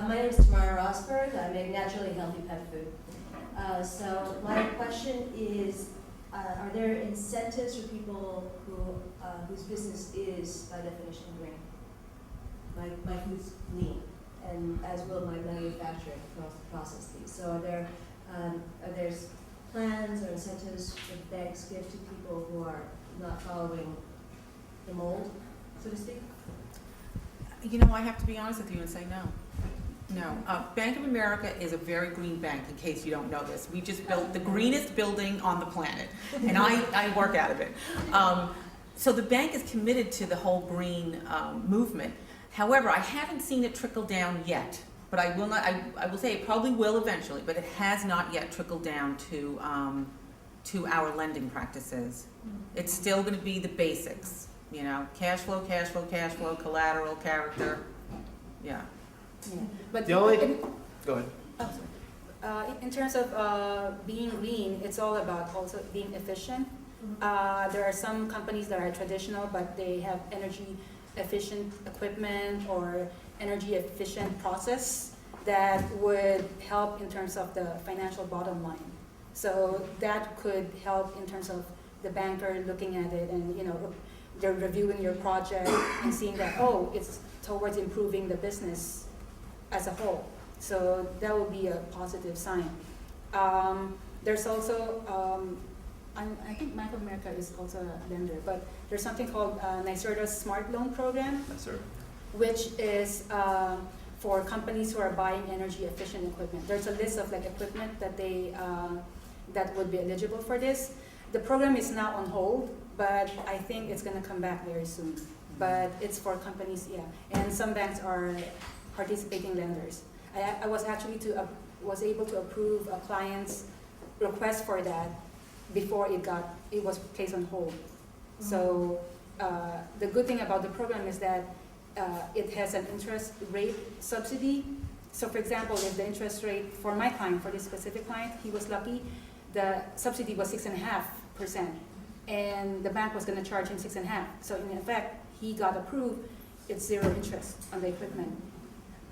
My name is Tamara Rosberg. I make naturally healthy pet food. So my question is, are there incentives for people whose business is, by definition, green? My food's lean, and as will my manufacturing process these. So are there plans or incentives that banks give to people who are not following the mold, so to speak? You know, I have to be honest with you and say no. No. Bank of America is a very green bank, in case you don't know this. We just built the greenest building on the planet, and I work out of it. So the bank is committed to the whole green movement. However, I haven't seen it trickle down yet, but I will not. I will say it probably will eventually, but it has not yet trickled down to our lending practices. It's still going to be the basics, you know, cash flow, collateral, character, yeah. Yeah. But The only, go ahead. oh, sorry. In terms of being green, it's all about also being efficient. There are some companies that are traditional, but they have energy efficient equipment or energy efficient process that would help in terms of the financial bottom line. So that could help in terms of the banker looking at it and, you know, they're reviewing your project and seeing that, oh, it's towards improving the business as a whole. So that would be a positive sign. There's also, I think Bank of America is also a lender, but there's something called NYSERDA's Smart Loan Program, Yes, sir. which is for companies who are buying energy efficient equipment. There's a list of like equipment that that would be eligible for this. The program is now on hold, but I think it's going to come back very soon. But it's for companies, yeah. And some banks are participating lenders. I was actually was able to approve a client's request for that before it was placed on hold. So the good thing about the program is that it has an interest rate subsidy. So for example, if the interest rate for my client, for this specific client, he was lucky, the subsidy was 6.5%, and the bank was going to charge him 6.5%. So in effect, he got approved. It's zero interest on the equipment.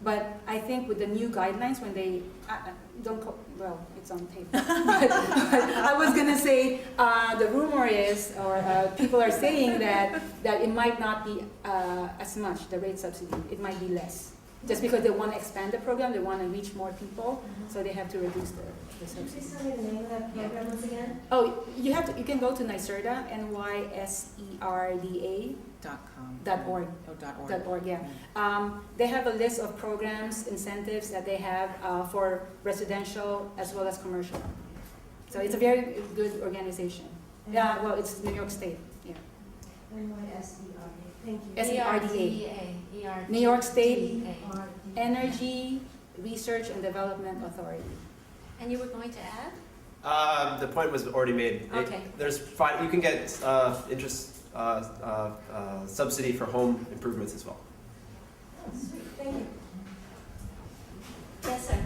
But I think with the new guidelines, when they well, it's on tape. but I was gonna say the rumor is, or people are saying that it might not be as much the rate subsidy. It might be less, just because they want to expand the program, they want to reach more people, so they have to reduce the Could you subsidy. please tell me the name of that program once again? Oh, you can go to NYSERDA, NYSERDA. .com. .org. Oh, .org. Yeah. They have a list of programs, incentives that they have for residential as well as commercial. So it's a very good organization. Yeah, well, it's New York State. Yeah. NYSERDA. Thank you. SERDA. New York State Energy Research and Development Authority. And you were going to add? The point was already made. Okay. You can get interest subsidy for home improvements as well. Oh, sweet. Thank you. Yes, sir.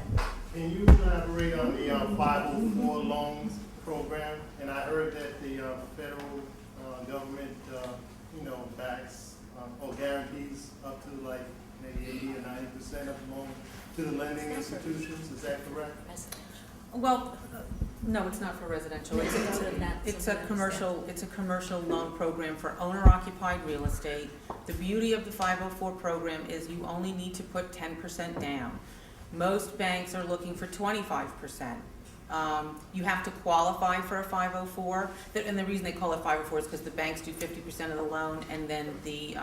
Can you elaborate on the 504 loans program? And I heard that the federal government, backs or guarantees up to like maybe 80 or 90% of the loan to the lending institutions. Is that correct? Well, no, it's not for residential. It's a commercial loan program for owner-occupied real estate. The beauty of the 504 program is you only need to put 10% down. Most banks are looking for 25%. You have to qualify for a 504, and the reason they call it 504 is because the banks do 50% of the loan, and then the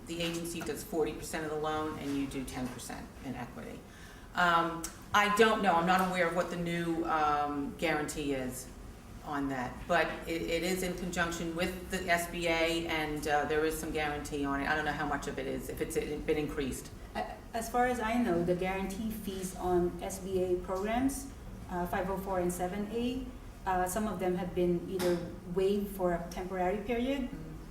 agency does 40% of the loan, and you do 10% in equity. I don't know. I'm not aware of what the new guarantee is on that, but it is in conjunction with the SBA, and there is some guarantee on it. I don't know how much of it is, if it's been increased. As far as I know, the guarantee fees on SBA programs, 504 and 7A, some of them have been either waived for a temporary period.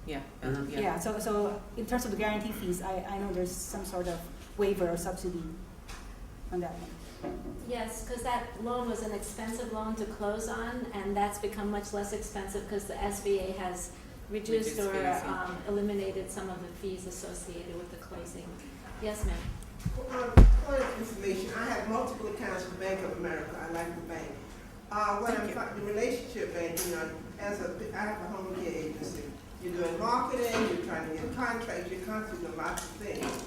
Yeah. Mhm. Yeah, so in terms of the guarantee fees, I know there's some sort of waiver or subsidy on that one. Yes, because that loan was an expensive loan to close on, and that's become much less expensive because the SBA has reduced or fees, yeah. eliminated some of the fees associated with the closing. Yes, ma'am. Point of information, Counsel, Bank of America. I like the bank. Thank you. The relationship banking, I have a home care agency. You're doing marketing, you're trying to get contracts, you're constantly doing lots of things.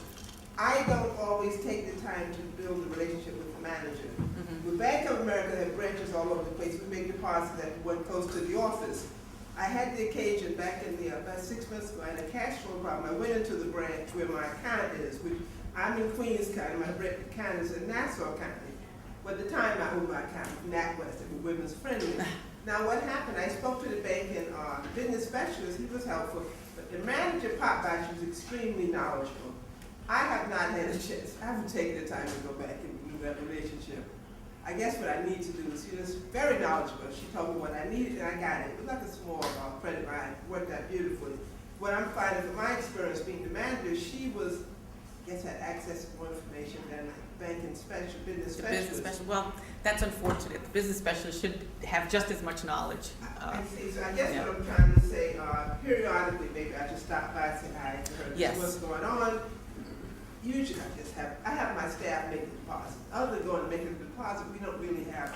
I don't always take the time to build a relationship with the manager. With Bank of America, they have branches all over the place. We make deposits that went close to the office. I had the occasion back in about 6 months ago, I had a cash flow problem. I went into the branch where my account is, which I'm in Queens County, my account is in Nassau County. But at the time, I moved my account from NatWest, it was women's friendly. Now what happened, I spoke to the bank and the business specialist, he was helpful, but the manager popped by, she was extremely knowledgeable. I have not had a chance, I haven't taken the time to go back and renew that relationship. I guess what I need to do is, she was very knowledgeable, she told me what I needed and I got it. It was like a small credit line, worked out beautifully. What I'm finding from my experience being the manager, she was, I guess had access to more information than the banking special, business The specialist. business specialist, well, that's unfortunate. The business specialist should have just as much knowledge. I see, so I guess yeah. what I'm trying to say, periodically, maybe I just stop by and say hi to her, Yes. see what's going on. Usually I have my staff make the deposit. Other than going and making the deposit, we don't really have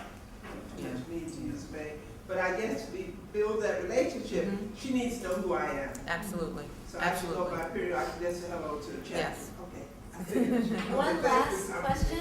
too much need to use the bank. But I guess to build that relationship, she needs to know who I am. Absolutely. So I should go Absolutely. by periodically, just say hello to the chat. Yes. Okay. I figured. One Okay, thank last you. question,